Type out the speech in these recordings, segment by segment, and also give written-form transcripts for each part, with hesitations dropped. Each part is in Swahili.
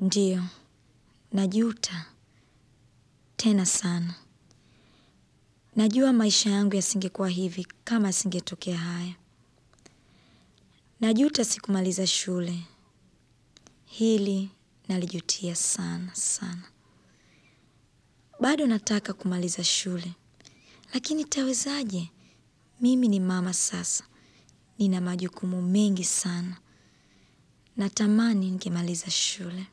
Ndiyo, najuta tena sana. Najua maisha yangu yasingekuwa hivi kama yasingetokea haya. Najuta sikumaliza shule. Hili nalijutia sana sana. Bado nataka kumaliza shule. Lakini tawezaje? Mimi ni mama sasa. Nina majukumu mengi sana. Natamani ningemaliza shule.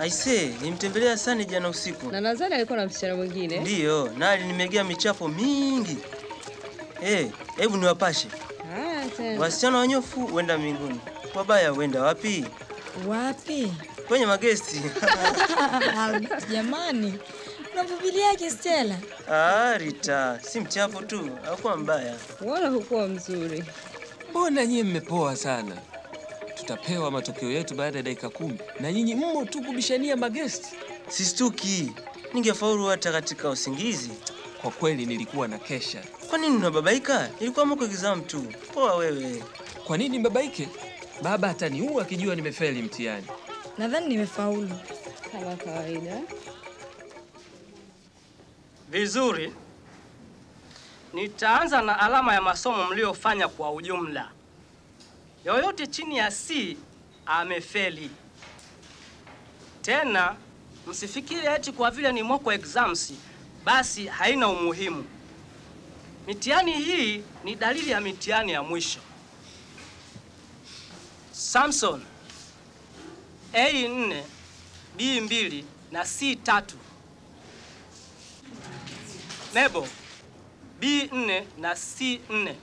Aise, nimtembelea Sani jana usiku. Na nadhani alikuwa na msichana mwingine. Ndiyo, na nimegea michapo mingi. Hebu niwapashe. Tena. Wasichana wanyofu huenda mbinguni. Wabaya huenda wapi? Wapi? Kwenye magesti. Jamani, unamvumiliaje Stella? Rita, si mchapo tu, hakuwa mbaya. Wala hukuwa mzuri. Mbona nyinyi mmepoa sana? Tutapewa matokeo yetu baada ya dakika 10 na nyinyi mmo tu kubishania magesti. Sistuki. Ningefaulu hata katika usingizi. Kwa kweli nilikuwa na kesha. Kwa nini unababaika? Ilikuwa mko exam tu. Poa wewe. Kwa nini mbabaike? Baba ataniua akijua nimefeli mtihani. Nadhani nimefaulu. Kama kawaida. Vizuri. Nitaanza na alama ya masomo mliofanya kwa ujumla. Yoyote chini ya C amefeli. Tena msifikiri eti kwa vile ni mock exams basi haina umuhimu. Mitihani hii ni dalili ya mitihani ya mwisho. Samson A4, B2 na C3. Nebo B4 na C4.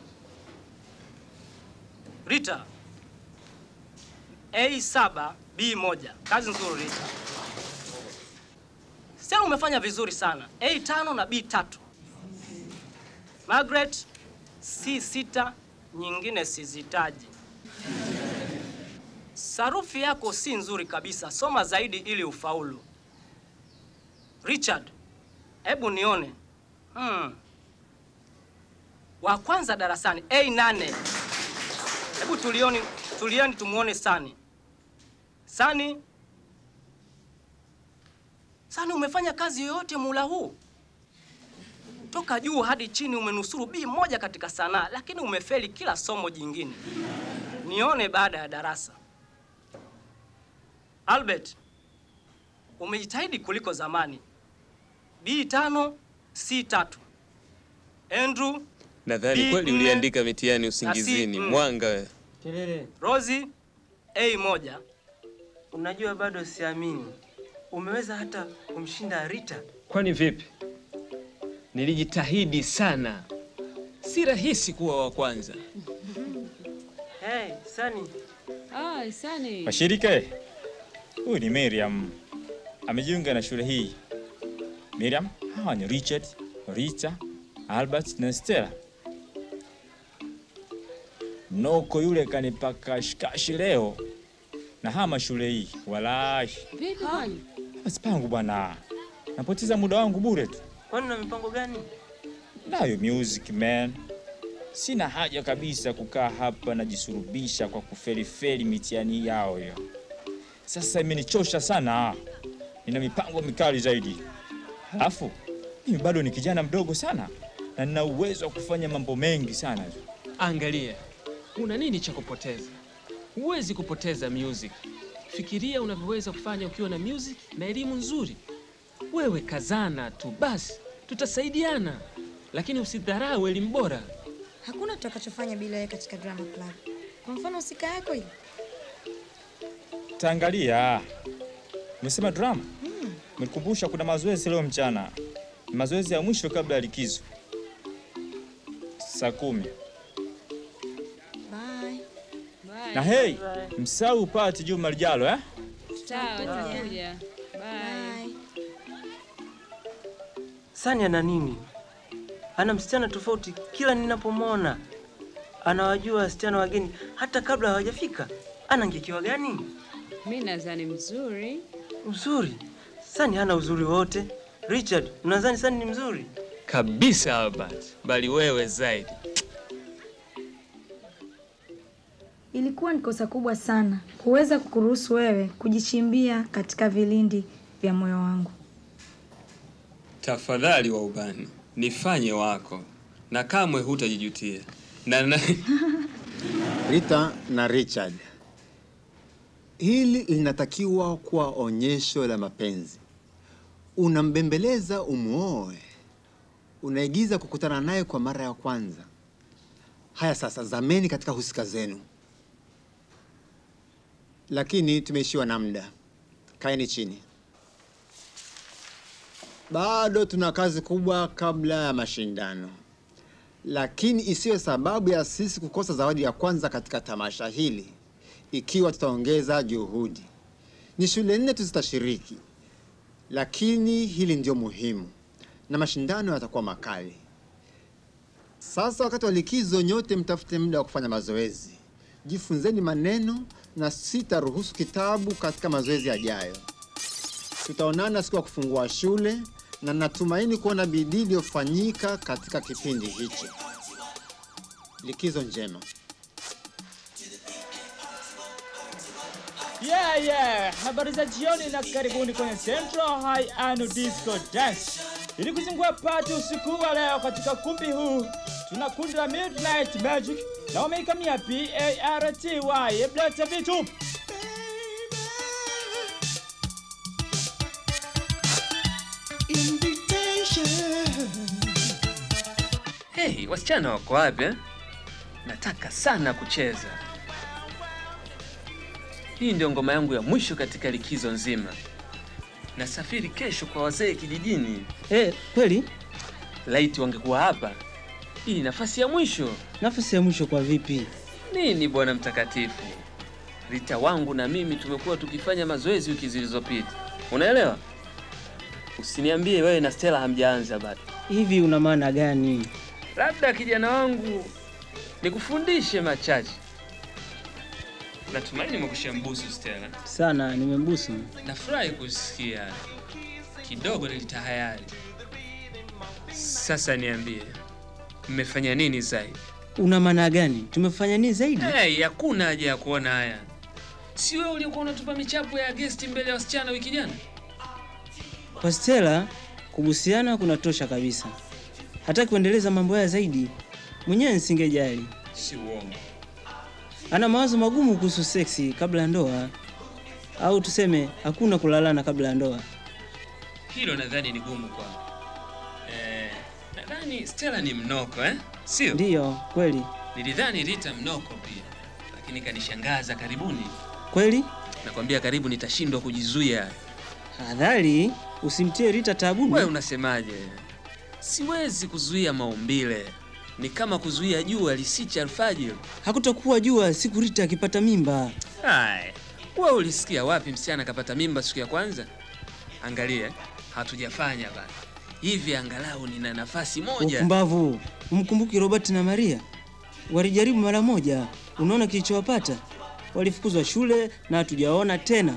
Rita A7 B1. Kazi nzuri Rita. Sasa umefanya vizuri sana. A5 na B3. Margaret C6, nyingine sizitaji. Sarufi yako si nzuri kabisa. Soma zaidi ili ufaulu. Richard, hebu nione. Wa kwanza darasani A8. Hebu tulieni tumuone Sani. Sani, umefanya kazi yoyote mula huu? Toka juu hadi chini umenusuru B1 katika sanaa, lakini umefeli kila somo jingine. Nione baada ya darasa. Albert, umejitahidi kuliko zamani. B5, C3. Andrew, Nadhani kweli uliandika mitihani usingizini. Mwanga wewe. Kelele. Rosie, A1. Unajua bado siamini. Umeweza hata kumshinda Rita. Kwani vipi? Nilijitahidi sana. Si rahisi kuwa wa kwanza. Sani. Sani. Washirika, huyu ni Miriam. Amejiunga na shule hii. Miriam, hawa ni Richard, Rita, Albert na Stella. Noko yule kanipaka shikashi leo na hama shule hii. Walai. Vipi kwani? Asipangu bwana. Napoteza muda wangu bure tu. Kwani una mipango gani? Nayo music man. Sina haja kabisa kukaa hapa na jisurubisha kwa kufeli mitihani yao hiyo. Sasa imenichosha sana. Nina mipango mikali zaidi. Halafu mimi bado ni kijana mdogo sana na nina uwezo wa kufanya mambo mengi sana. Angalia. Una nini cha kupoteza? Huwezi kupoteza music. Fikiria unavyoweza kufanya ukiwa na music na elimu nzuri. Wewe kazana tu basi, tutasaidiana. Lakini usidharau elimu bora. Hakuna tutakachofanya bila yeye katika drama club. Kwa mfano usika yako hii. Taangalia. Umesema drama? Mlikumbusha kuna mazoezi leo mchana. Mazoezi ya mwisho kabla ya likizo. Saa 10. Bye. Bye. Na hey, msahau party Juma lijalo eh? Sawa, tutakuja. Bye. Bye. Sani ana nini? Ana msichana tofauti kila ninapomwona. Anawajua wasichana wageni hata kabla hawajafika. Ana ngekiwa gani? Mimi nadhani mzuri. Uzuri? Sani hana uzuri wote. Richard, unadhani Sani ni mzuri? Kabisa Albert, bali wewe zaidi. Ilikuwa ni kosa kubwa sana kuweza kukuruhusu wewe kujichimbia katika vilindi vya moyo wangu. Tafadhali wa ubani, nifanye wako na kamwe hutajijutia. Na Rita na Richard, hili linatakiwa kuwa onyesho la mapenzi. Unambembeleza umuoe, unaigiza kukutana naye kwa mara ya kwanza. Haya sasa, zameni katika husika zenu. Lakini tumeishiwa na muda. Kaeni chini. Bado tuna kazi kubwa kabla ya mashindano. Lakini isiyo sababu ya sisi kukosa zawadi ya kwanza katika tamasha hili, ikiwa tutaongeza juhudi. Ni shule 4 zitashiriki, lakini hili ndio muhimu, na mashindano yatakuwa makali. Sasa wakati wa likizo, nyote mtafute muda wa kufanya mazoezi. Jifunzeni maneno na sitaruhusu kitabu katika mazoezi yajayo. Tutaonana siku ya kufungua shule, na natumaini kuona bidii iliyofanyika katika kipindi hichi. Likizo njema. Yeah. Habari za jioni na karibuni kwenye Central High Annual Disco Dance. Ili kuzingua party usiku wa leo katika kumbi huu, tuna kundi la Midnight Magic na wameikamia PARTY. Blata vitu. hey, wasichana wako wapi eh? Nataka sana kucheza. Hii ndio ngoma yangu ya mwisho katika likizo nzima. Nasafiri kesho kwa wazee kijijini. Kweli? Laiti wangekuwa hapa. Hii nafasi ya mwisho. Nafasi ya mwisho kwa vipi? Nini bwana mtakatifu? Rita wangu na mimi tumekuwa tukifanya mazoezi wiki zilizopita. Unaelewa? Usiniambie wewe na Stella hamjaanza bado. Hivi una maana gani? Labda kijana wangu nikufundishe machache. Natumaini nimekushambusu Stella. Sana, nimembusu. Nafurahi kusikia. Kidogo nilitahayari. Sasa niambie, mmefanya nini zaidi? Una maana gani? Tumefanya nini zaidi? Hakuna haja ya kuona haya. Si wewe uliokuwa unatupa michapo ya guest mbele ya wasichana wiki jana? Kwa Stella, kubusiana kunatosha kabisa. Hataki kuendeleza mambo haya zaidi. Mwenyewe nisingejali. Si uongo. Ana mawazo magumu kuhusu seksi kabla ya ndoa. Au tuseme hakuna kulalana kabla ya ndoa. Hilo nadhani ni gumu kwangu. Nadhani Stella ni mnoko Sio? Ndiyo, kweli. Nilidhani Rita mnoko pia. Lakini kanishangaza karibuni. Kweli? Nakwambia karibu nitashindwa kujizuia. Hadhari, usimtie Rita taabuni. Wewe unasemaje? Siwezi kuzuia maumbile. Ni kama kuzuia jua lisiche alfajiri. Hakutakuwa jua siku Rita akipata mimba. Hai. Wewe ulisikia wapi msichana akapata mimba siku ya kwanza? Angalia, hatujafanya bado. Hivi angalau nina nafasi moja. Upumbavu. Umkumbuki Robert na Maria? Walijaribu mara moja. Unaona kilichowapata? Walifukuzwa shule na hatujaona tena.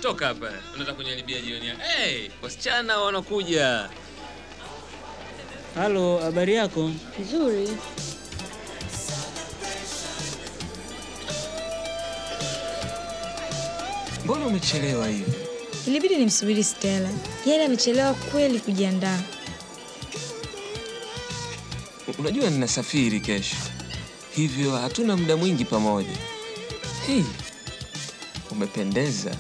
Toka hapa. Unataka kuniharibia jioni. Wasichana wanakuja. Halo, habari yako? Nzuri. Mbona umechelewa hivi? Ilibidi nimsubiri Stella. Yeye amechelewa kweli kujiandaa. Unajua ninasafiri kesho. Hivyo hatuna muda mwingi pamoja. Hey, umependeza.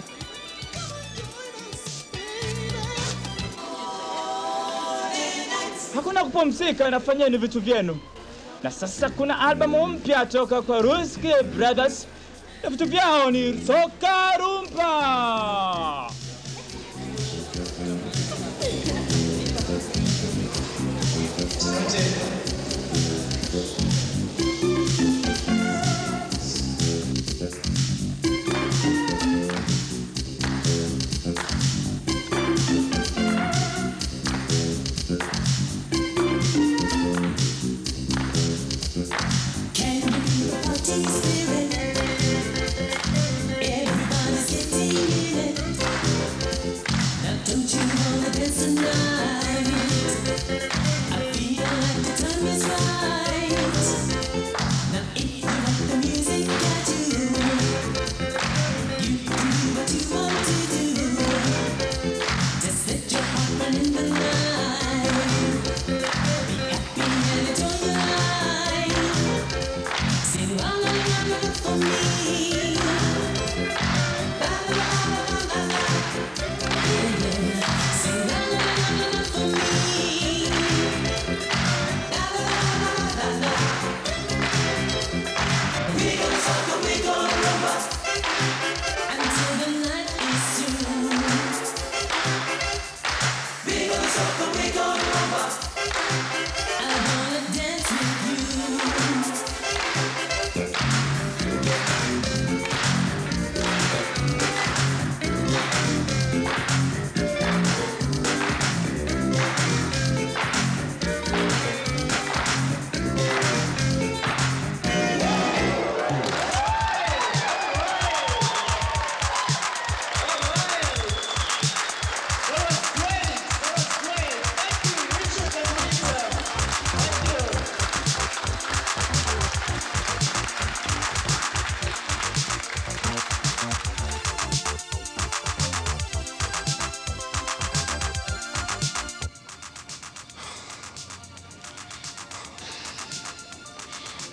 Hakuna kupumzika, nafanyeni vitu vyenu. Na sasa kuna albamu mpya toka kwa Ruski Brothers. Na vitu vyao ni Soka Rumba.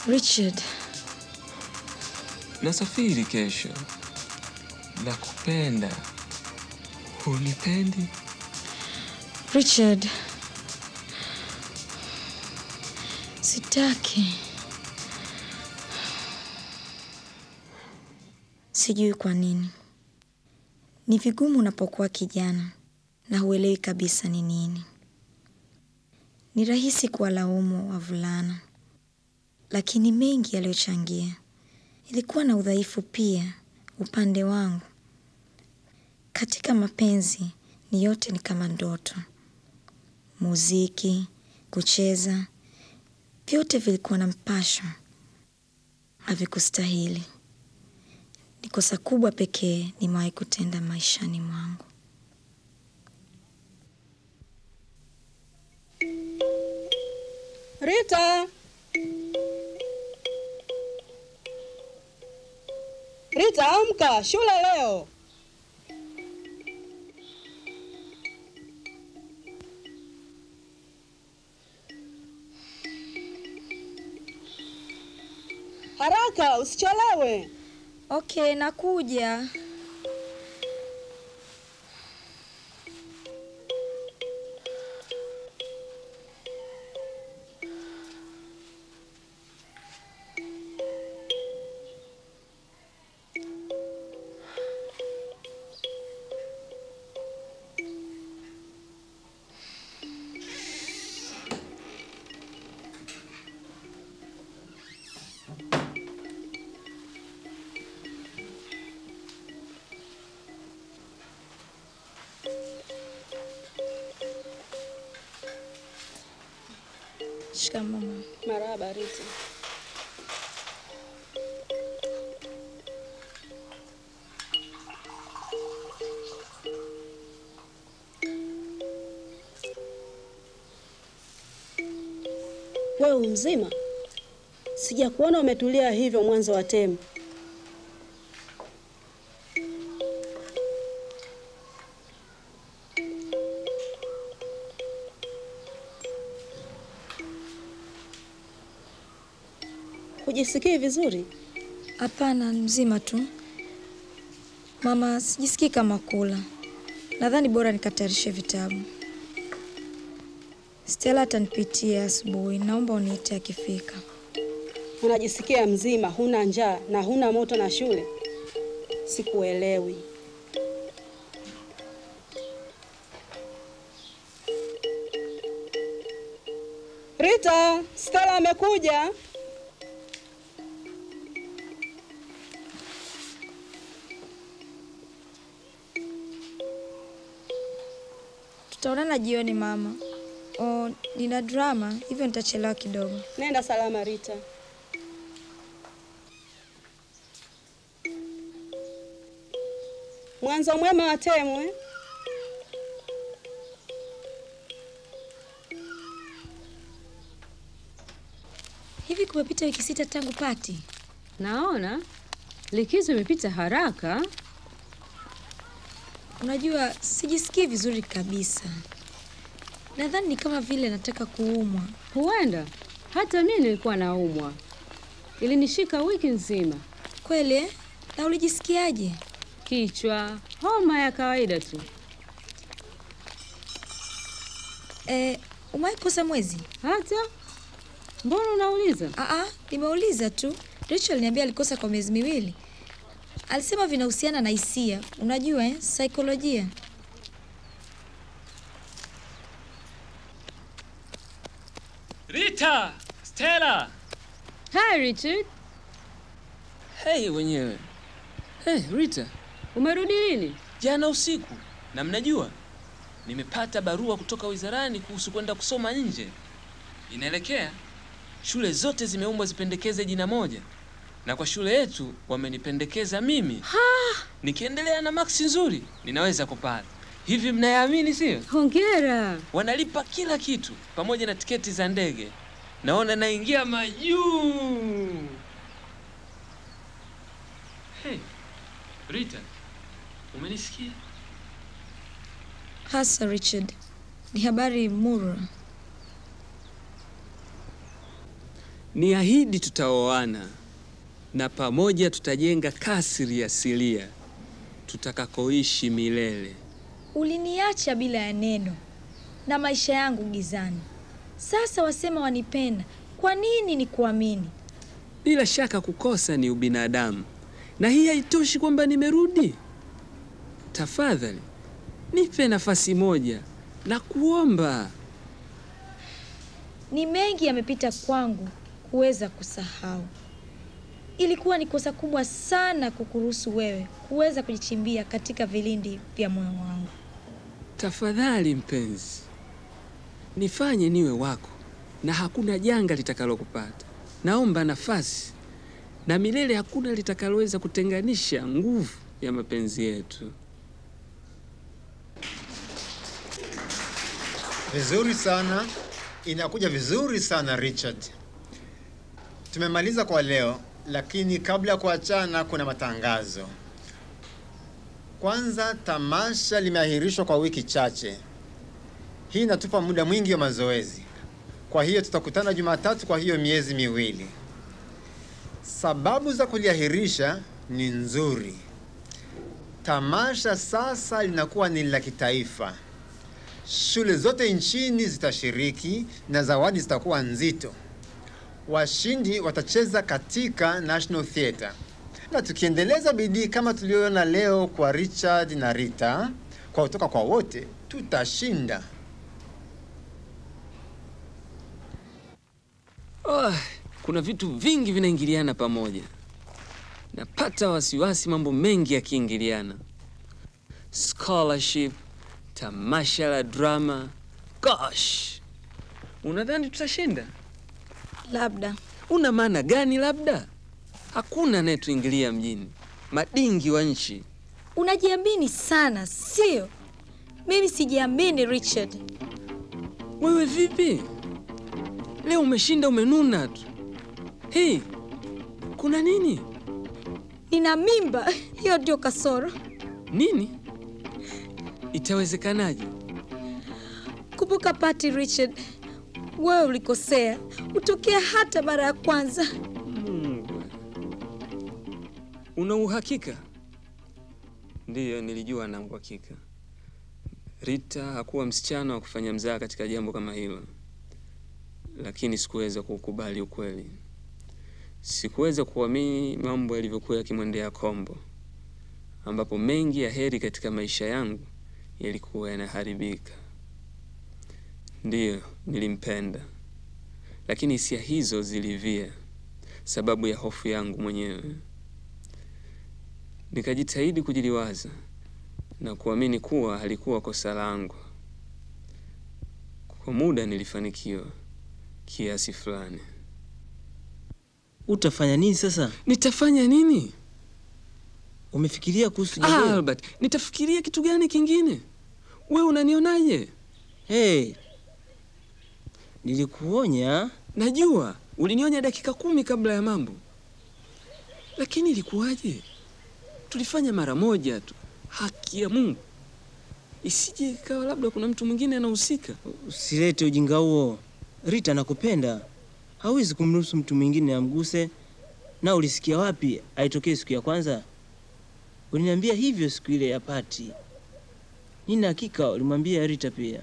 Richard, Nasafiri kesho. Nakupenda. Unipendi? Richard. Sitaki. Sijui kwa nini. Ni vigumu unapokuwa kijana na huelewi kabisa ni nini. Ni rahisi kuwalaumu wavulana. Lakini mengi yaliyochangia. Ilikuwa na udhaifu pia upande wangu. Katika mapenzi ni yote ni kama ndoto. Muziki, kucheza, vyote vilikuwa na mpasho. Havikustahili. Ni kosa kubwa pekee nimewahi kutenda maishani mwangu. Rita! Rita, amka, shule leo. Haraka, usichelewe. Okay, nakuja. Shikamoo mama. Marahaba Rita. Wewe mzima? Sijakuona umetulia hivyo mwanzo wa temu. Hujisikii vizuri? Hapana, mzima tu. Mama, sijisikii kama kula. Nadhani bora nikatayarishe vitabu. Stella atanipitia asubuhi. Naomba uniite akifika. unajisikia mzima, huna njaa na huna moto na shule? Sikuelewi. Rita, Stella amekuja. Tutaonana jioni mama. Nina drama, hivyo nitachelewa kidogo. Nenda salama Rita. Mwanzo mwema wa temu, eh? Hivi kumepita wiki 6 tangu pati? Naona likizo imepita haraka. Unajua sijisikii vizuri kabisa. Nadhani ni kama vile nataka kuumwa. Huenda hata mimi nilikuwa naumwa. Ilinishika wiki nzima. Kweli eh? Na ulijisikiaje? Kichwa, homa ya kawaida tu. Umeikosa mwezi? Hata? Mbona unauliza? Nimeuliza tu. Rachel aliniambia alikosa kwa miezi 2. Alisema vinahusiana na hisia. Unajua saikolojia. Rita, Stella. Hi Richard. Hey wenyewe. Hey Rita, umerudi lini? Jana usiku. Na mnajua nimepata barua kutoka wizarani kuhusu kwenda kusoma nje. Inaelekea shule zote zimeombwa zipendekeze jina moja. Na kwa shule yetu wamenipendekeza mimi. Nikiendelea na maksi nzuri ninaweza kupata. Hivi mnayaamini sio? Hongera. Wanalipa kila kitu pamoja na tiketi za ndege. Naona naingia majuu. Hey, Rita, umenisikia? Hasa Richard. Ni habari murwa. Ni ahidi tutaoana na pamoja tutajenga kasri asilia tutakakoishi milele. Uliniacha bila ya neno na maisha yangu gizani. Sasa wasema wanipenda. Kwa nini nikuamini? Bila shaka kukosa ni ubinadamu. Na hii haitoshi kwamba nimerudi. Tafadhali nipe nafasi moja na kuomba. Ni mengi yamepita kwangu kuweza kusahau. Ilikuwa ni kosa kubwa sana kukuruhusu wewe kuweza kujichimbia katika vilindi vya moyo wangu. Tafadhali mpenzi, nifanye niwe wako na hakuna janga litakalokupata. Naomba nafasi na milele hakuna litakaloweza kutenganisha nguvu ya mapenzi yetu. Vizuri sana. Inakuja vizuri sana Richard. Tumemaliza kwa leo, lakini kabla ya kuachana kuna matangazo. Kwanza, tamasha limeahirishwa kwa wiki chache. Hii inatupa muda mwingi wa mazoezi. Kwa hiyo tutakutana Jumatatu kwa hiyo miezi 2. Sababu za kuliahirisha ni nzuri. Tamasha sasa linakuwa ni la kitaifa. Shule zote nchini zitashiriki na zawadi zitakuwa nzito. Washindi watacheza katika National Theatre. Na tukiendeleza bidii kama tuliona leo kwa Richard na Rita, kwa kutoka kwa wote, tutashinda. Kuna vitu vingi vinaingiliana pamoja. Napata wasiwasi mambo mengi yakiingiliana. Scholarship, tamasha la drama. Gosh! Unadhani tutashinda? Labda. Una maana gani labda? Hakuna anayetuingilia mjini. Madingi wa nchi. Unajiamini sana, sio? Mimi sijiamini Richard. Wewe vipi? Leo umeshinda umenuna tu. Hey, kuna nini? Nina mimba, hiyo ndio kasoro. Nini? Itawezekanaje? Kumbuka Patty Richard. Wewe ulikosea. Utokea hata mara ya kwanza. Una uhakika? Ndiyo, nilijua na uhakika. Rita hakuwa msichana wa kufanya mzaha katika jambo kama hilo. Lakini sikuweza kukubali ukweli. Sikuweza kuamini mambo yalivyokuwa yakimwendea Kombo, ambapo mengi ya heri katika maisha yangu yalikuwa yanaharibika. Ndiyo, nilimpenda, lakini hisia hizo zilivia sababu ya hofu yangu mwenyewe. Nikajitahidi kujiliwaza na kuamini kuwa halikuwa kosa langu. Kwa muda nilifanikiwa kiasi fulani. Utafanya nini sasa? Nitafanya nini? Umefikiria kuhusu jambo? Albert, nitafikiria kitu gani kingine? Wewe unanionaje? Hey, nilikuonya. Najua, ulinionya dakika 10 kabla ya mambo. Lakini ilikuwaje? Tulifanya mara moja tu. Haki ya Mungu. Isije ikawa labda kuna mtu mwingine anahusika. Usilete ujinga huo. Rita anakupenda. Hawezi kumruhusu mtu mwingine amguse. Na ulisikia wapi aitokee siku ya kwanza? Uliniambia hivyo siku ile ya party. Nina hakika ulimwambia Rita pia.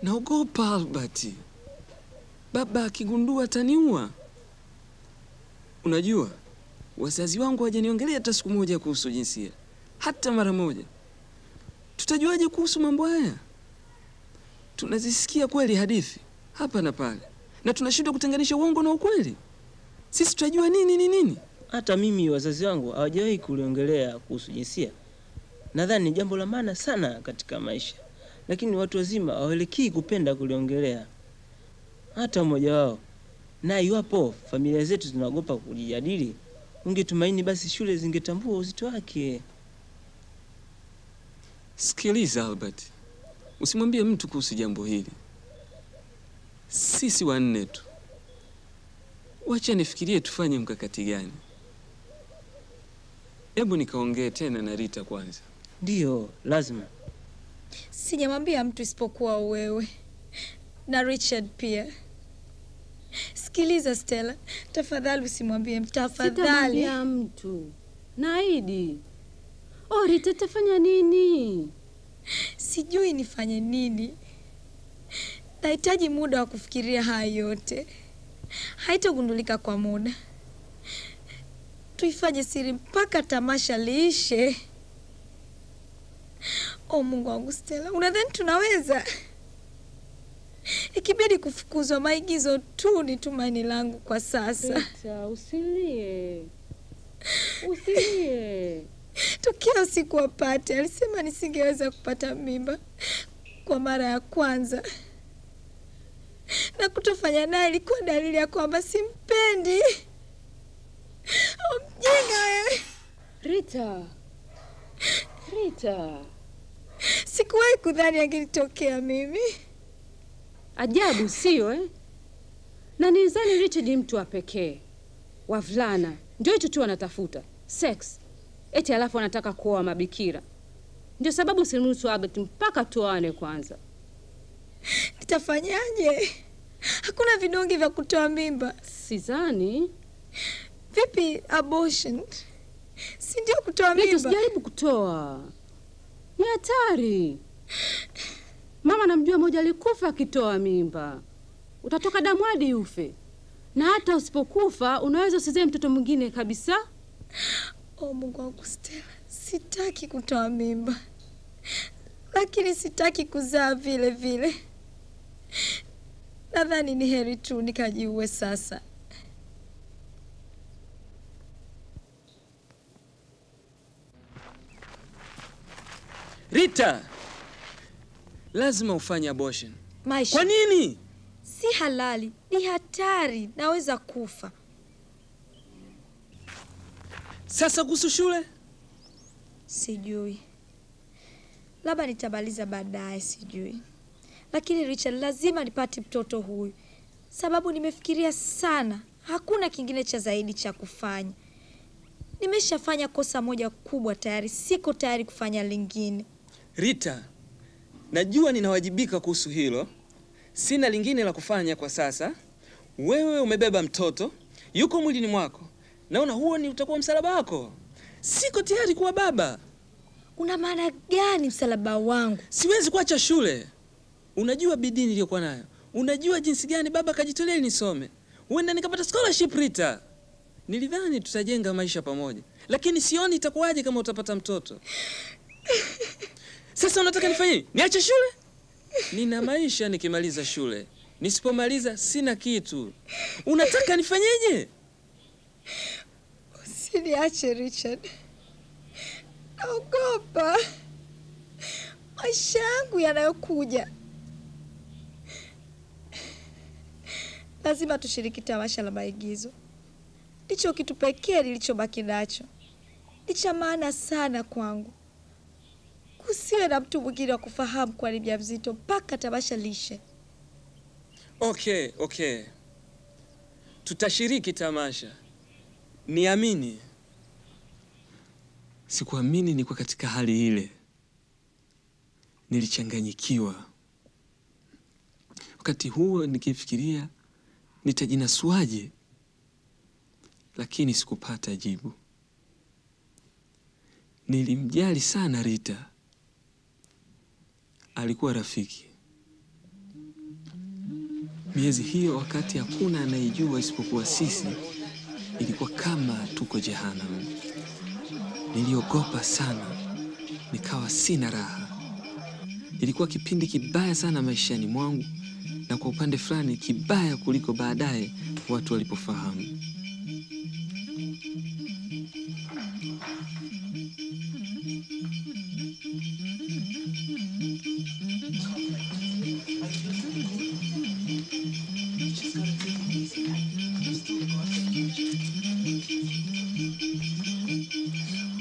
Naogopa Albert. Baba akigundua ataniua. Unajua, wazazi wangu hawajaniongelea hata siku moja kuhusu jinsia. Hata mara moja. Tutajuaje kuhusu mambo haya? Tunazisikia kweli hadithi hapa na pale, na tunashindwa kutenganisha uongo na ukweli. Sisi tutajua nini? Hata mimi wazazi wangu hawajawahi kuliongelea kuhusu jinsia. Nadhani ni jambo la maana sana katika maisha, lakini watu wazima hawaelekei kupenda kuliongelea. Hata mmoja wao. Na iwapo familia zetu zinaogopa kujadili, ungetumaini basi shule zingetambua uzito wake. Sikiliza Albert. Usimwambie mtu kuhusu jambo hili. Sisi 4 tu. Wacha nifikirie tufanye mkakati gani. Hebu nikaongee tena na Rita kwanza. Ndiyo, lazima. Sijamwambia mtu isipokuwa wewe. Na Richard pia. Sikiliza Stella, tafadhali usimwambie, tafadhali. Sitamwambia mtu. Naahidi. Rita tafanya nini? Sijui nifanye nini. Nahitaji muda wa kufikiria haya yote. Haitagundulika kwa muda. Tuifanye siri mpaka tamasha liishe. Mungu wangu Stella, unadhani tunaweza? Ikibidi kufukuzwa, maigizo tu ni tumaini langu kwa sasa. Rita, usilie. Usilie. Tokea usiku wa party alisema nisingeweza kupata mimba kwa mara ya kwanza. Na kutofanya naye ilikuwa dalili ya kwamba simpendi. Mjinga wewe. Rita. Sikuwahi kudhani angelitokea mimi. Ajabu sio Na nizani Richard ni mtu wa pekee. Wavulana ndio hicho tu wanatafuta. Sex. Eti alafu anataka kuoa mabikira. Ndio sababu simruhusu Albert mpaka tuane kwanza. Nitafanyaje? Hakuna vidonge vya kutoa mimba. Sidhani. Vipi abortion? Si ndio kutoa mimba? Usijaribu kutoa. Ni hatari. Mama namjua moja alikufa akitoa mimba. Utatoka damu hadi ufe. Na hata usipokufa unaweza usizae mtoto mwingine kabisa. Mungu wangu Stella, sitaki kutoa mimba. Lakini sitaki kuzaa vile vile. Nadhani ni heri tu nikajiue sasa. Rita, lazima ufanye abortion. Maisha. Kwa nini? Si halali, ni hatari, naweza kufa. Sasa kuhusu shule? Sijui. Labda nitabaliza baadaye, sijui. Lakini Richard, lazima nipate mtoto huyu. Sababu nimefikiria sana. Hakuna kingine cha zaidi cha kufanya. Nimeshafanya kosa moja kubwa tayari, siko tayari kufanya lingine. Rita, najua ninawajibika kuhusu hilo. Sina lingine la kufanya kwa sasa. Wewe umebeba mtoto, yuko mwilini mwako. Naona huo ni utakuwa msalaba wako. Siko tayari kuwa baba. Una maana gani msalaba wangu? Siwezi kuacha shule. Unajua bidii niliyokuwa nayo. Unajua jinsi gani baba kajitolea nisome. Huenda nikapata scholarship Rita. Nilidhani tutajenga maisha pamoja. Lakini sioni itakuwaje kama utapata mtoto. Sasa unataka nifanye? Niache shule? Nina maisha nikimaliza shule. Nisipomaliza sina kitu. Unataka nifanyeje? Usiniache Richard. Naogopa maisha yangu yanayokuja. Lazima tushiriki tamasha la maigizo. Ndicho kitu pekee nilichobaki nacho. Ni cha maana sana kwangu. Kusiwe na mtu mwingine wa kufahamu kwa ni mjamzito mpaka tamasha lishe. Okay. Tutashiriki tamasha. Niamini. Sikuamini niko katika hali ile. Nilichanganyikiwa. Wakati huo nikifikiria nitajinasuaje, lakini sikupata jibu. Nilimjali sana Rita. Alikuwa rafiki. Miezi hiyo wakati hakuna anayejua isipokuwa sisi, ilikuwa kama tuko jehanamu. Niliogopa sana, nikawa sina raha. Ilikuwa kipindi kibaya sana maishani mwangu, na kwa upande fulani kibaya kuliko baadaye watu walipofahamu.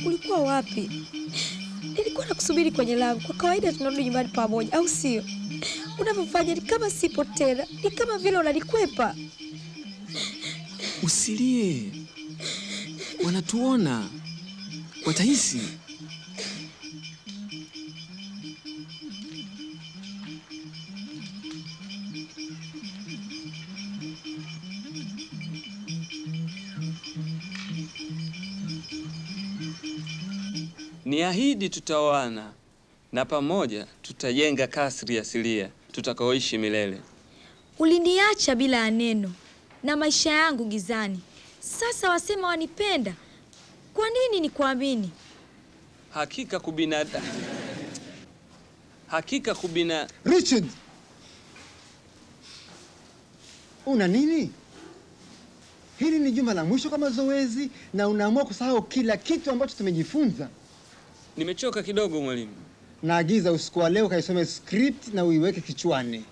Ulikuwa wapi? Nilikuwa nakusubiri kwenye lango. Kwa kawaida tunarudi nyumbani pamoja, au sio? Unavyofanya ni kama sipo tena. Ni kama vile unanikwepa. Usilie. Wanatuona. Watahisi. Niahidi tutaoana na pamoja tutajenga kasri asilia tutakaoishi milele. Uliniacha bila neno na maisha yangu gizani. Sasa wasema wanipenda. Kwa nini nikuamini? Hakika kubina. Richard! Una nini? Hili ni juma la mwisho kama zoezi na unaamua kusahau kila kitu ambacho tumejifunza. Nimechoka kidogo mwalimu. Naagiza usiku wa leo kaisome script na uiweke kichwani.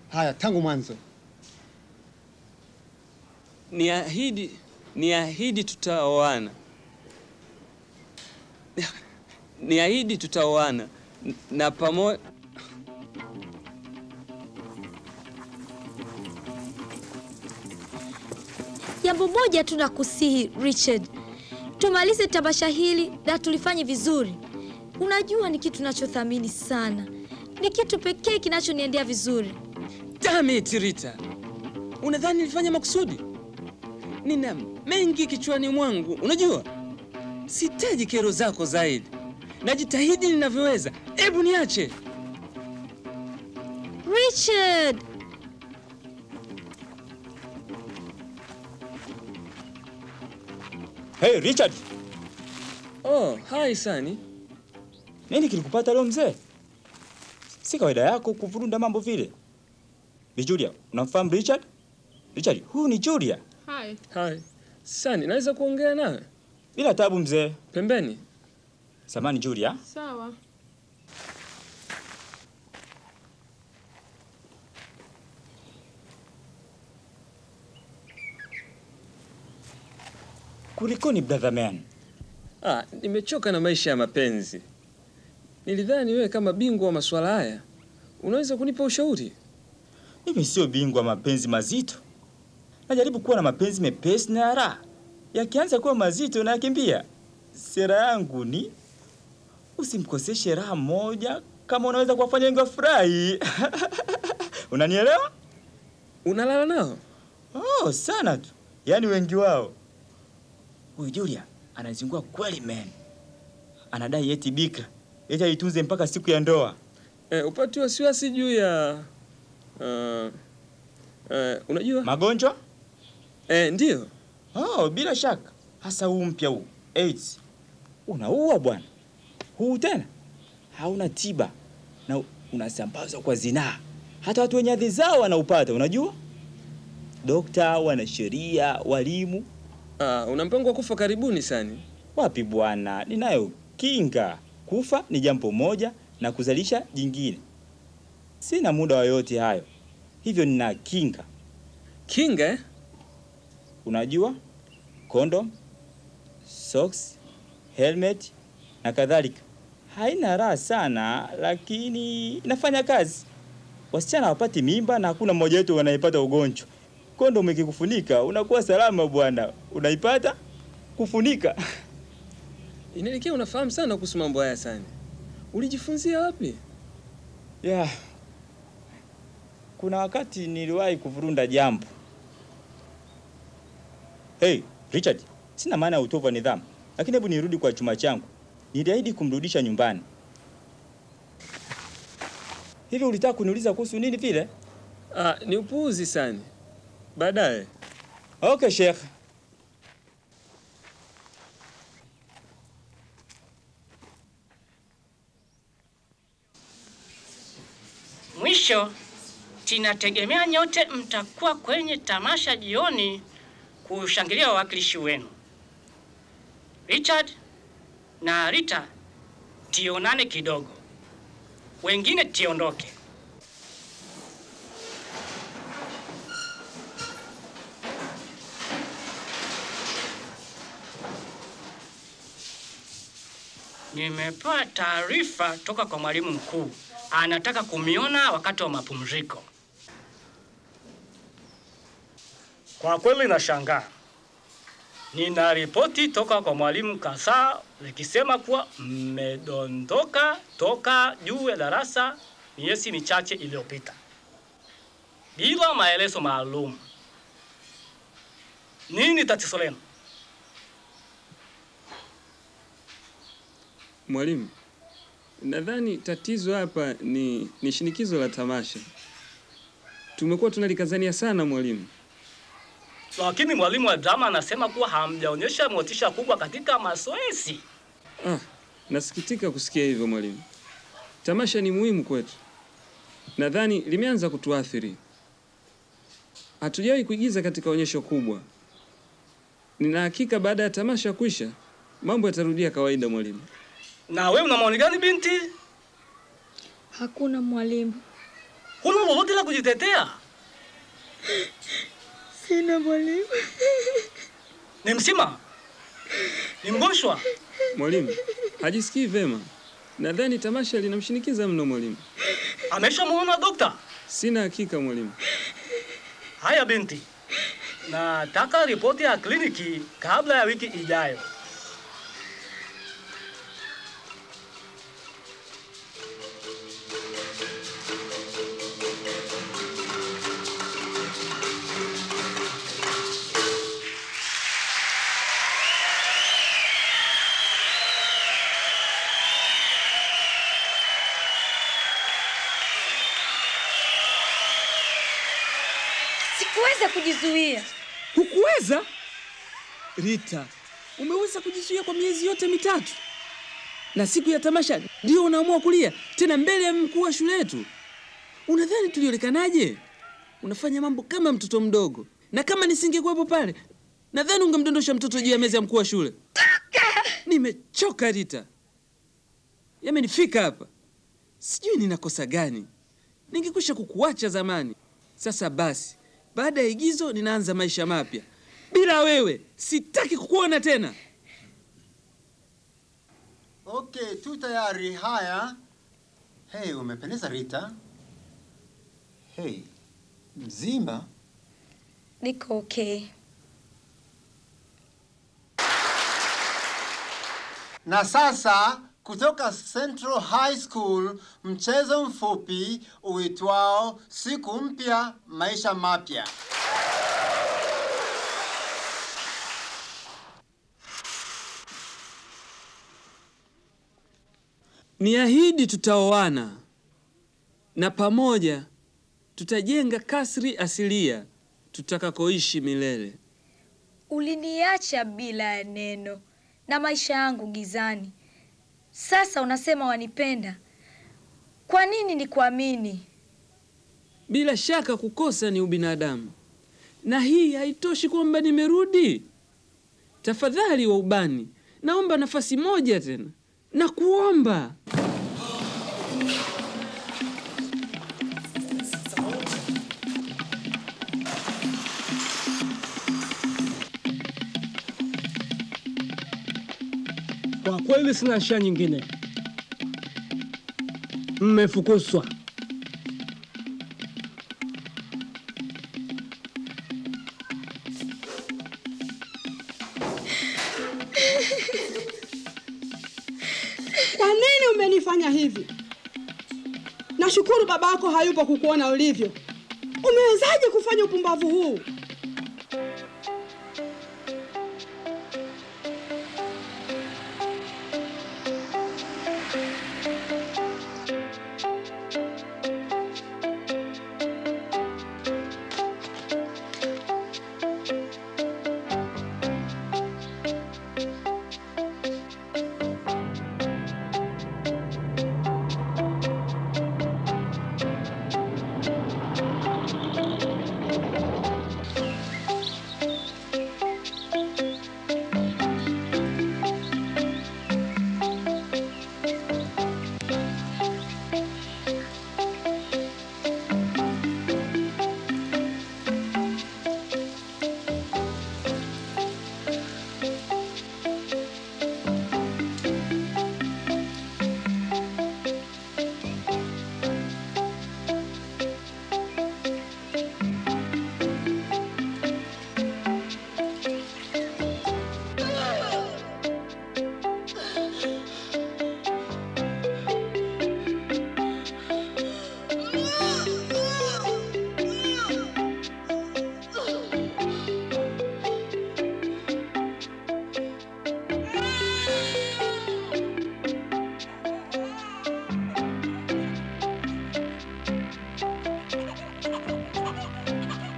Haya, tangu mwanzo. Niahidi tutaoana. Niahidi tutaoana na pamoja. Jambo moja tu nakusihi Richard. Tumalize tamasha hili na tulifanye vizuri. Unajua ni kitu ninachothamini sana. Ni kitu pekee kinachoniendea vizuri. Damn it, Rita. Unadhani nilifanya makusudi? Nina mengi kichwani mwangu. Unajua? Sitaji kero zako zaidi. Najitahidi ninavyoweza. Hebu niache. Richard! Hey, Richard! Oh, hi Sani. Nini kilikupata leo mzee? Si kawaida yako kuvurunda mambo vile. Ni Julia, unamfahamu Richard? Richard, huyu ni Julia. Hi. Sani, naweza kuongea nawe? Bila tabu mzee. Pembeni. Samani Julia. Sawa. Kulikoni brother man? Nimechoka na maisha ya mapenzi. Nilidhani wewe kama bingwa wa masuala haya unaweza kunipa ushauri. Mimi sio bingwa mapenzi mazito. Najaribu kuwa na mapenzi mepesi na raha. Yakianza kuwa mazito na yakimbia. Sera yangu ni usimkoseshe raha moja kama unaweza kuwafanya wengi wafurahi. Unanielewa? Unalala nao? Oh, sana tu. Yaani wengi wao. Huyu Julia anazingua kweli man. Anadai eti bikra. Eti aitunze mpaka siku ya ndoa. Upati wasiwasi juu ya unajua? Magonjwa? Ndio. Oh, bila shaka. Hasa huu mpya huu, AIDS. Unaua bwana. Huu tena hauna tiba na unasambazwa kwa zinaa. Hata watu wenye hadhi zao wanaupata, unajua? Dokta, wanasheria, walimu. Una mpango wa kufa karibuni Sani? Wapi bwana? Ninayo kinga. Kufa ni jambo moja na kuzalisha jingine. Sina muda wa yote hayo. Hivyo nina kinga. Kinga? Unajua? Condom, socks, helmet na kadhalika. Haina raha sana lakini inafanya kazi. Wasichana wapati mimba na hakuna mmoja wetu anayepata ugonjwa. Condom ikikufunika unakuwa salama bwana. Unaipata kufunika. Inaelekea unafahamu sana kuhusu mambo haya Sani. Ulijifunzia wapi? Kuna wakati niliwahi kuvurunda jambo. Hey, Richard, sina maana ya utovu wa nidhamu. Lakini hebu nirudi kwa chuma changu. Niliahidi kumrudisha nyumbani. Hivi ulitaka kuniuliza kuhusu nini vile? Ni upuuzi Sani. Baadaye. Okay, Sheikh. Mwisho, tinategemea nyote mtakuwa kwenye tamasha jioni kushangilia wawakilishi wenu. Richard na Rita, tionane kidogo. Wengine tiondoke. Nimepewa taarifa toka kwa mwalimu mkuu. Anataka kumiona wakati wa mapumziko. Kwa kweli nashangaa. Nina ripoti toka kwa mwalimu Kasa zikisema kuwa mmedondoka toka juu ya darasa miezi michache iliyopita bila maelezo maalum. Nini tatizo lenu? Mwalimu, nadhani tatizo hapa ni shinikizo la tamasha. Tumekuwa tunalikazania sana mwalimu. Lakini mwalimu wa drama anasema kuwa hamjaonyesha motisha kubwa katika mazoezi. Nasikitika kusikia hivyo mwalimu. Tamasha ni muhimu kwetu. Nadhani limeanza kutuathiri. Hatujawahi kuigiza katika onyesho kubwa. Nina hakika baada ya tamasha kuisha, mambo yatarudia kawaida mwalimu. Na wewe una maoni gani binti? Hakuna mwalimu. Huna lolote la kujitetea? Sina mwalimu. Ni msima? Ni mgonjwa? Mwalimu, hajisikii vema. Nadhani tamasha linamshinikiza mno mwalimu. Ameshamuona dokta? Sina hakika mwalimu. Haya binti. Nataka ripoti ya kliniki kabla ya wiki ijayo. Sikuweza kujizuia. Hukuweza? Rita, umeweza kujizuia kwa miezi yote mitatu. Na siku ya tamasha ndio unaamua kulia tena mbele ya mkuu wa shule yetu. Unadhani tulionekanaje? Unafanya mambo kama mtoto mdogo. Na kama nisingekuwepo pale, nadhani ungemdondosha mtoto juu ya meza ya mkuu wa shule. Nimechoka Rita. Yamenifika hapa. Sijui ninakosa gani. Ningekwisha kukuacha zamani. Sasa basi, baada ya igizo ninaanza maisha mapya. Bila wewe, sitaki kukuona tena. Okay, tu tayari. Haya. Hey, umependeza Rita. Hey, mzima? Niko okay. Na sasa kutoka Central High School, mchezo mfupi uitwao Siku Mpya Maisha Mapya. Niahidi tutaoana. Na pamoja tutajenga kasri asilia tutakakoishi milele. Uliniacha bila neno na maisha yangu gizani. Sasa unasema wanipenda. Kwa nini nikuamini? Bila shaka kukosa ni ubinadamu. Na hii haitoshi kwamba nimerudi. Tafadhali wa ubani, naomba nafasi moja tena. Na kuomba. Kwa kweli sina njia nyingine. Mmefukuzwa. Kwa nini umenifanya hivi? Nashukuru babako hayupo kukuona ulivyo. Umewezaje kufanya upumbavu huu?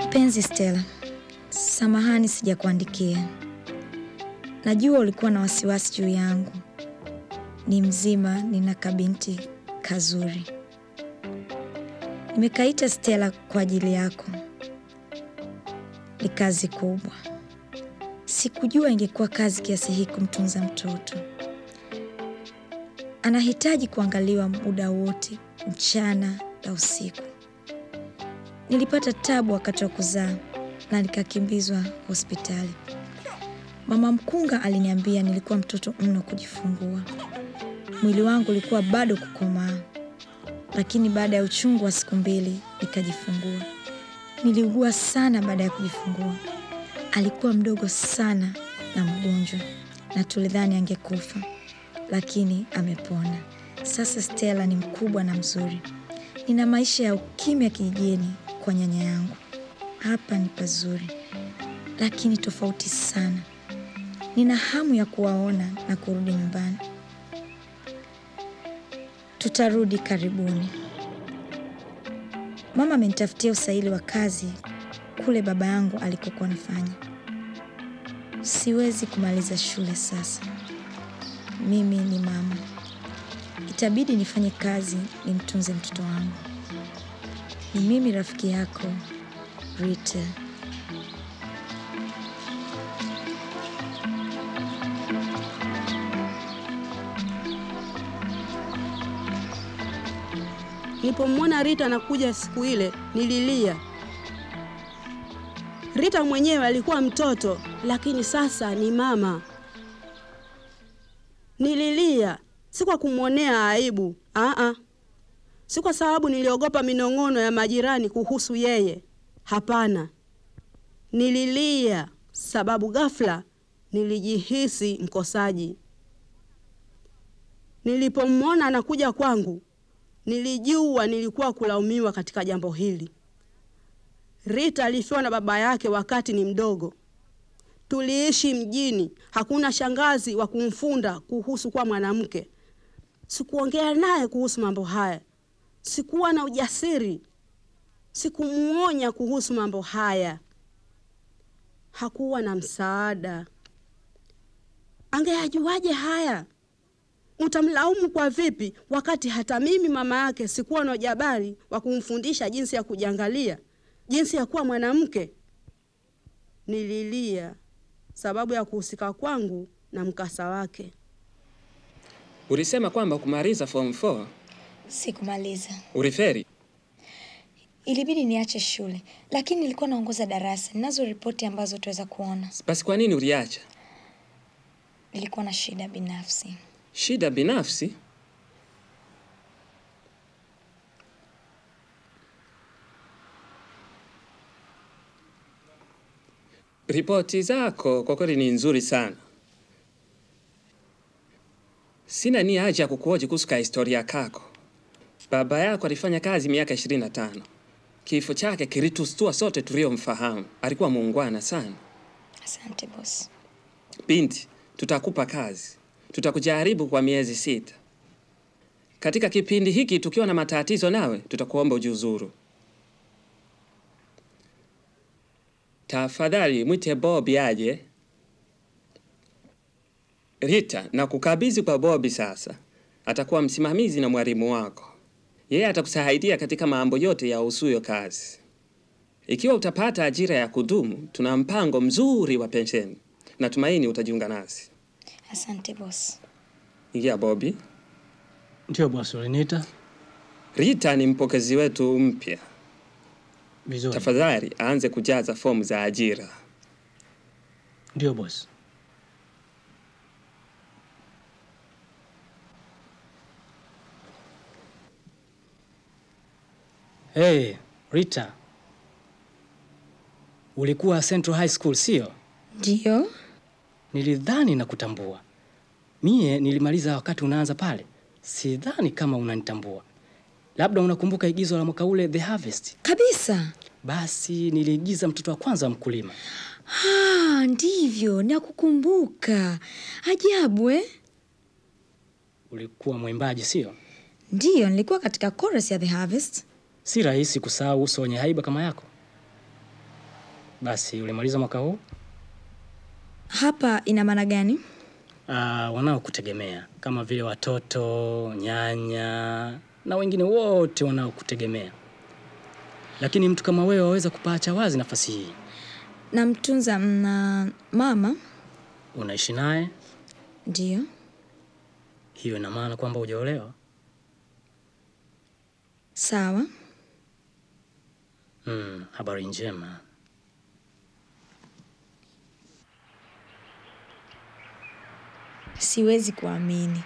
Mpenzi Stella, samahani sijakuandikia. Najua ulikuwa na wasiwasi juu yangu. Ni mzima, nina kabinti kazuri. Nimekaita Stella kwa ajili yako. Ni kazi kubwa. Sikujua ingekuwa kazi kiasi hii kumtunza mtoto. Anahitaji kuangaliwa muda wote, mchana na usiku. Nilipata tabu wakati wa kuzaa na nikakimbizwa hospitali. Mama mkunga aliniambia nilikuwa mtoto mno kujifungua. Mwili wangu ulikuwa bado kukomaa. Lakini baada ya uchungu wa siku 2 nikajifungua. Niliugua sana baada ya kujifungua. Alikuwa mdogo sana na mgonjwa na tulidhani angekufa. Lakini amepona. Sasa Stella ni mkubwa na mzuri. Nina maisha ya ukimya kijijini kwa nyanya yangu. Hapa ni pazuri, lakini tofauti sana. Nina hamu ya kuwaona na kurudi nyumbani. Tutarudi karibuni. Mama amenitafutia usaili wa kazi kule baba yangu alikokuwa anafanya. Siwezi kumaliza shule sasa. Mimi ni mama. Itabidi nifanye kazi nimtunze mtoto wangu. Ni mimi rafiki yako, Rita. Nilipomwona Rita anakuja siku ile, nililia. Rita mwenyewe alikuwa mtoto, lakini sasa ni mama. Nililia, si kwa kumwonea aibu. Si kwa sababu niliogopa minong'ono ya majirani kuhusu yeye. Hapana. Nililia sababu ghafla nilijihisi mkosaji. Nilipomwona anakuja kwangu, nilijua nilikuwa kulaumiwa katika jambo hili. Rita alifiwa na baba yake wakati ni mdogo. Tuliishi mjini, hakuna shangazi wa kumfunda kuhusu kwa mwanamke. Sikuongea naye kuhusu mambo haya. Sikuwa na ujasiri. Sikumuonya kuhusu mambo haya. hakuwa na msaada. Angeyajuaje haya? Mtamlaumu kwa vipi wakati hata mimi mama yake sikuwa na ujabari wa kumfundisha jinsi ya kujiangalia, jinsi ya kuwa mwanamke? Nililia sababu ya kuhusika kwangu na mkasa wake. Ulisema kwamba kumaliza form 4? Sikumaliza. Uliferi? Ilibidi niache shule, lakini nilikuwa naongoza darasa. Ninazo ripoti ambazo tuweza kuona. Basi kwa nini uliacha? Nilikuwa na shida binafsi. Shida binafsi? Ripoti zako kwa kweli ni nzuri sana. Sina nia haja ya kukuhoji kuhusu historia kako. Baba yako alifanya kazi miaka 25. Kifo chake kilitustua sote tuliomfahamu. Alikuwa muungwana sana. Asante boss. Binti, tutakupa kazi. Tutakujaribu kwa miezi 6. Katika kipindi hiki tukiwa na matatizo nawe, tutakuomba ujiuzuru. Tafadhali mwite Bobby aje. Rita, na kukabidhi kwa Bobby sasa. Atakuwa msimamizi na mwalimu wako. Yeye atakusaidia katika mambo yote ya usuyo kazi. Ikiwa utapata ajira ya kudumu, tuna mpango mzuri wa pensheni. Natumaini utajiunga nasi. Asante boss. Ingia Bobby. Ndio boss, uliniita? Rita ni mpokezi wetu mpya. Vizuri. Tafadhali aanze kujaza fomu za ajira. Ndio boss. Hey, Rita. Ulikuwa Central High School, sio? Ndio. Nilidhani na kutambua. Mie nilimaliza wakati unaanza pale. Sidhani kama unanitambua. Labda unakumbuka igizo la mwaka ule The Harvest? Kabisa. Basi niliigiza mtoto wa kwanza wa mkulima. Ndivyo, nakukumbuka. Ajabu Ulikuwa mwimbaji, sio? Ndio, nilikuwa katika chorus ya The Harvest. Si rahisi kusahau uso wenye haiba kama yako. Basi ulimaliza mwaka huu? Hapa ina maana gani? Wanaokutegemea kama vile watoto, nyanya na wengine wote wanaokutegemea. Lakini mtu kama wewe waweza kupaacha wazi nafasi hii. Namtunza mama. Unaishi naye? Ndio. Hiyo ina maana kwamba hujaolewa? Sawa. Habari njema. Siwezi kuamini.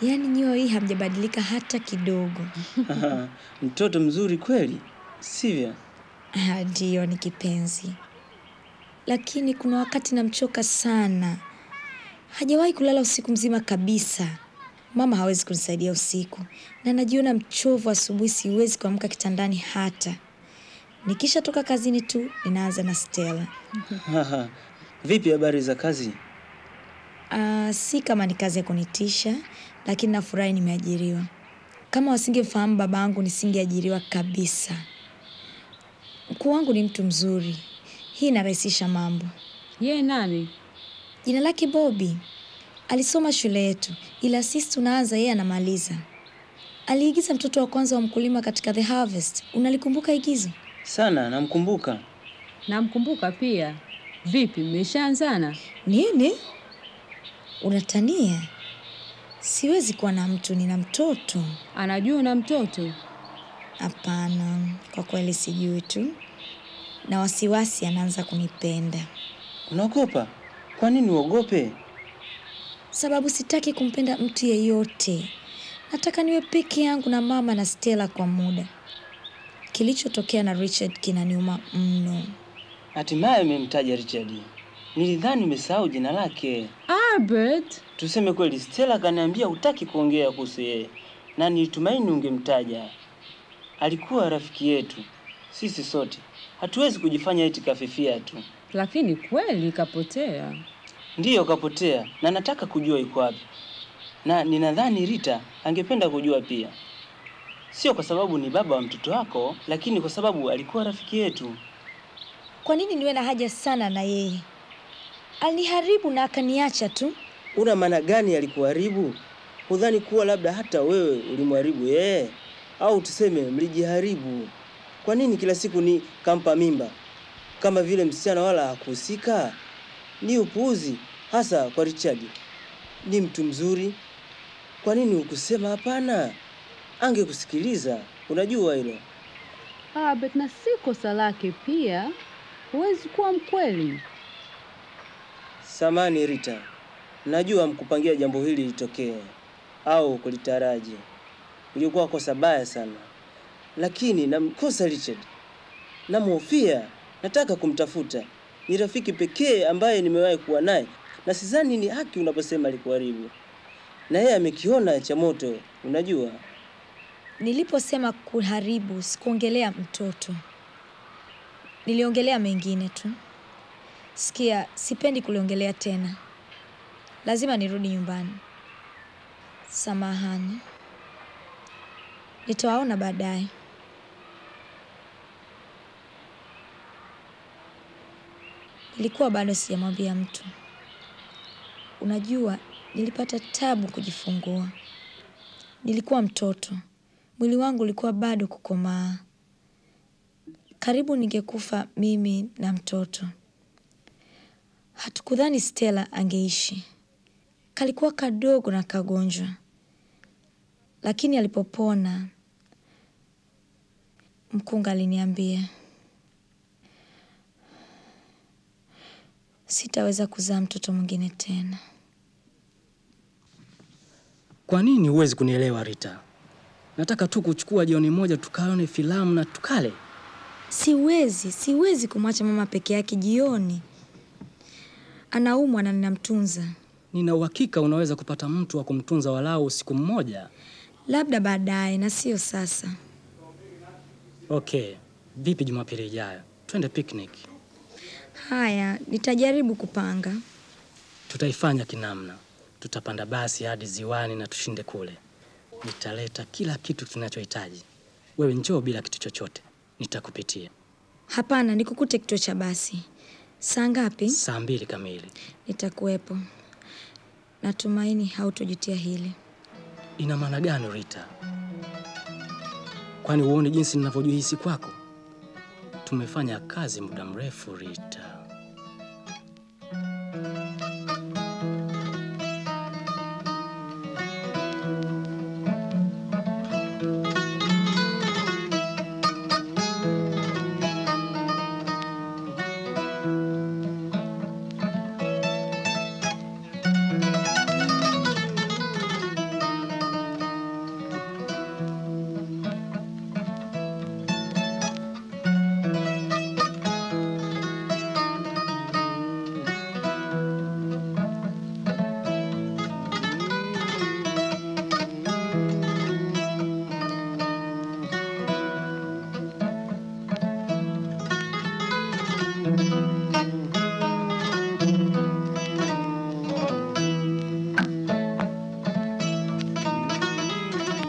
Yaani nyoyo hii hamjabadilika hata kidogo. Mtoto mzuri kweli, sivyo? Ndio, ni kipenzi. Lakini kuna wakati namchoka sana. Hajawahi kulala usiku mzima kabisa. Mama hawezi kunisaidia usiku. Na najiona mchovu asubuhi, siwezi kuamka kitandani hata. Nikisha toka kazini tu, ninaanza na Stella. Vipi habari za kazi? Si kama ni kazi ya kunitisha, lakini nafurahi nimeajiriwa. Kama wasingefahamu babangu nisingeajiriwa kabisa. Mkuu wangu ni mtu mzuri. Hii inarahisisha mambo. Yeye nani? Jina lake Bobby. Alisoma shule yetu, ila sisi tunaanza yeye anamaliza. Aliigiza mtoto wa kwanza wa mkulima katika The Harvest. Unalikumbuka igizo? Sana, namkumbuka. Namkumbuka pia. Vipi, mmeshaanzana? Nini? Unatania? Siwezi kuwa na mtu, nina mtoto. Anajua na mtoto? Hapana, kwa kweli sijui tu. Na wasiwasi anaanza kunipenda. Unaogopa? Kwa nini uogope? Sababu sitaki kumpenda mtu yeyote. Nataka niwe peke yangu na mama na Stella kwa muda. Kilichotokea na Richard kinaniuma mno. Hatimaye umemtaja Richard. Nilidhani umesahau jina lake. Albert. Tuseme kweli, Stella kaniambia hutaki kuongea kuhusu yeye. Na nilitumaini ungemtaja. Alikuwa rafiki yetu. Sisi sote. Hatuwezi kujifanya eti kafifia tu. Lakini kweli kapotea. Ndiyo kapotea, na nataka kujua yuko wapi. Na ninadhani Rita angependa kujua pia. Sio kwa sababu ni baba wa mtoto wako, lakini kwa sababu alikuwa rafiki yetu. Kwa nini niwe na haja sana na yeye? Aliniharibu na akaniacha tu. Una maana gani alikuharibu? Hudhani kuwa labda hata wewe ulimharibu yeye? Au tuseme mlijiharibu? Kwa nini kila siku ni kampa mimba? Kama vile msichana wala hakuhusika? Ni upuuzi, hasa kwa Richard. Ni mtu mzuri. Kwa nini ukusema hapana? Angekusikiliza, unajua hilo. Albert, na si kosa lake pia. Huwezi kuwa mkweli. Samani Rita, najua mkupangia jambo hili litokee au kulitaraji. Ilikuwa kosa baya sana. Lakini namkosa Richard. Namhofia, nataka kumtafuta. Ni rafiki pekee ambaye nimewahi kuwa naye, na sidhani ni haki unaposema alikuharibu. Na yeye amekiona cha moto, unajua. Niliposema kuharibu, sikuongelea mtoto. Niliongelea mengine tu. Sikia, sipendi kuliongelea tena. Lazima nirudi nyumbani. Samahani. Nitawaona baadaye. Nilikuwa bado sijamwambia mtu. Unajua, nilipata tabu kujifungua. Nilikuwa mtoto. Mwili wangu ulikuwa bado kukomaa. Karibu ningekufa mimi na mtoto. Hatukudhani Stella angeishi. Kalikuwa kadogo na kagonjwa. Lakini alipopona, mkunga aliniambia sitaweza kuzaa mtoto mwingine tena. Kwa nini huwezi kunielewa Rita? Nataka tu kuchukua jioni moja tukaone filamu na tukale. Siwezi kumwacha mama peke yake jioni. Anaumwa na ninamtunza. Nina uhakika unaweza kupata mtu wa kumtunza walau siku mmoja. Labda baadaye na sio sasa. Okay, vipi Jumapili ijayo? Twende picnic. Haya, nitajaribu kupanga. Tutaifanya kinamna. Tutapanda basi hadi ziwani na tushinde kule. Nitaleta kila kitu tunachohitaji. Wewe njoo bila kitu chochote. Nitakupitia. Hapana, nikukute kituo cha basi. Saa ngapi? Saa 2 kamili. Nitakuwepo. Natumaini hautojutia hili. Ina maana gani Rita? Kwani uone jinsi ninavyojihisi kwako? Tumefanya kazi muda mrefu Rita.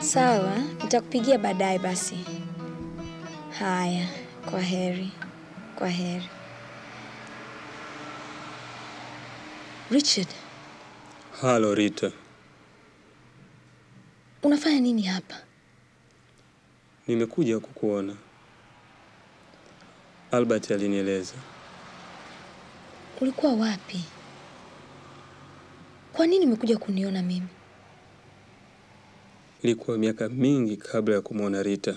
Sawa, nitakupigia baadaye basi. Haya, kwa heri. Kwa heri. Richard. Halo Rita. Unafanya nini hapa? Nimekuja kukuona. Albert alinieleza. Ulikuwa wapi? Kwa nini umekuja kuniona mimi? Ilikuwa miaka mingi kabla ya kumwona Rita.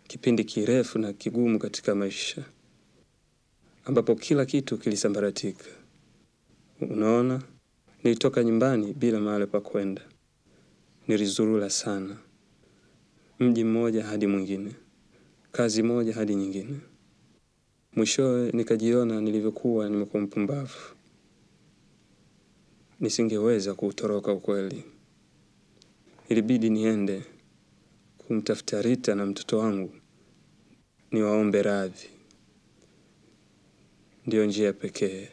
Kipindi kirefu na kigumu katika maisha, ambapo kila kitu kilisambaratika. Unaona, nilitoka nyumbani bila mahali pa kwenda. Nilizurura sana. Mji mmoja hadi mwingine. Kazi moja hadi nyingine. Mwishowe nikajiona nilivyokuwa nimekuwa mpumbavu. Nisingeweza kuutoroka ukweli. Ilibidi niende kumtafuta Rita na mtoto wangu. Niwaombe radhi. Ndio njia pekee.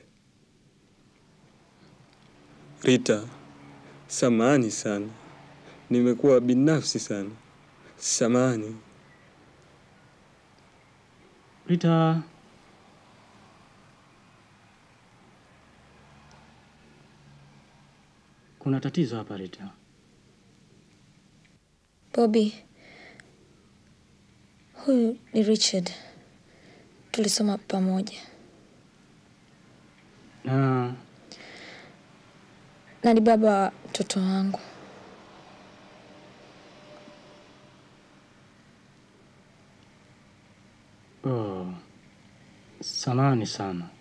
Rita, samahani sana. Nimekuwa binafsi sana. Samahani. Rita, kuna tatizo hapa Rita. Bobby, huyu ni Richard. Tulisoma pamoja. Na ni baba wa mtoto wangu. Oh, samahani sana.